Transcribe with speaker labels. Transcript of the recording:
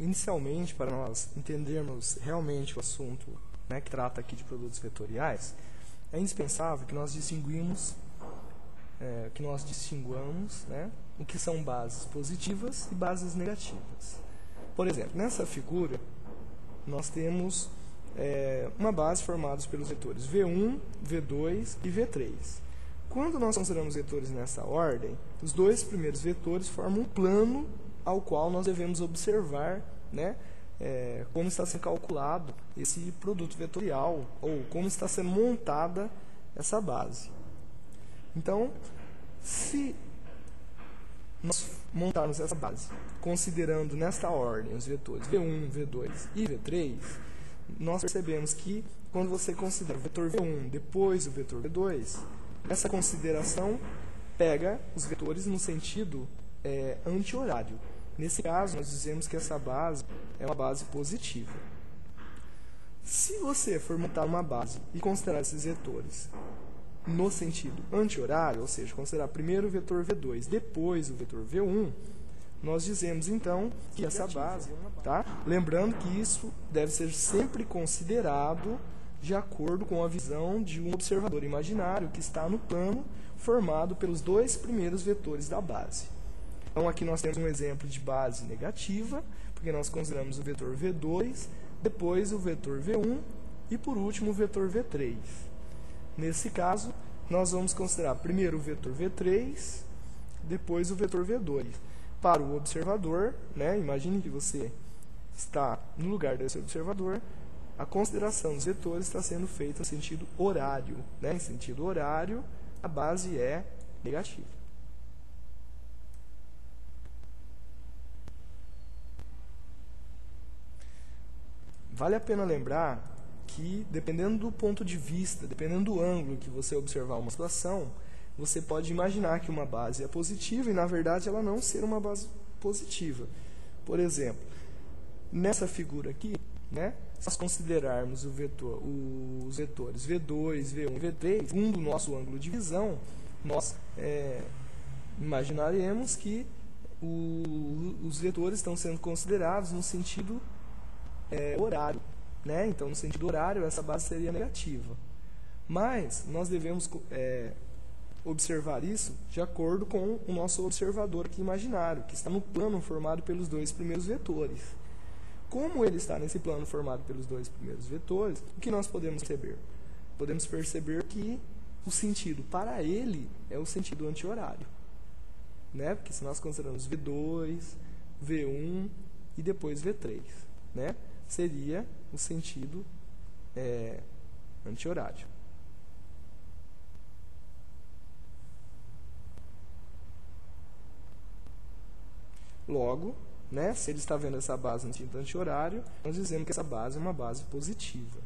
Speaker 1: inicialmente, para nós entendermos realmente o assunto, né, que trata aqui de produtos vetoriais, é indispensável que nós distinguamos, né, o que são bases positivas e bases negativas. Por exemplo, nessa figura, nós temos uma base formada pelos vetores V1, V2 e V3. Quando nós consideramos vetores nessa ordem, os dois primeiros vetores formam um plano ao qual nós devemos observar, né, como está sendo calculado esse produto vetorial, ou como está sendo montada essa base. Então, se nós montarmos essa base, considerando nesta ordem os vetores V1, V2 e V3, nós percebemos que quando você considera o vetor V1 depois o vetor V2, essa consideração pega os vetores no sentido anti-horário. Nesse caso, nós dizemos que essa base é uma base positiva. Se você for montar uma base e considerar esses vetores no sentido anti-horário, ou seja, considerar primeiro o vetor V2, depois o vetor V1, nós dizemos então que essa base, tá? Lembrando que isso deve ser sempre considerado de acordo com a visão de um observador imaginário que está no plano formado pelos dois primeiros vetores da base. Então aqui nós temos um exemplo de base negativa, porque nós consideramos o vetor V2, depois o vetor V1 e por último o vetor V3. Nesse caso, nós vamos considerar primeiro o vetor V3, depois o vetor V2. Para o observador, né, imagine que você está no lugar desse observador, a consideração dos vetores está sendo feita no sentido horário, né? Em sentido horário, a base é negativa. Vale a pena lembrar que, dependendo do ponto de vista, dependendo do ângulo que você observar uma situação, você pode imaginar que uma base é positiva e, na verdade, ela não ser uma base positiva. Por exemplo, nessa figura aqui, né, se nós considerarmos os vetores V2, V1 e V3, segundo o nosso ângulo de visão, nós imaginaremos que os vetores estão sendo considerados no sentido horário, né? Então, no sentido horário, essa base seria negativa. Mas nós devemos observar isso de acordo com o nosso observador aqui imaginário, que está no plano formado pelos dois primeiros vetores. Como ele está nesse plano formado pelos dois primeiros vetores, o que nós podemos perceber? Podemos perceber que o sentido para ele é o sentido anti-horário, né? Porque se nós consideramos V2, V1 e depois V3, né, seria o sentido anti-horário. Logo, né, se ele está vendo essa base no sentido anti-horário, nós dizemos que essa base é uma base positiva.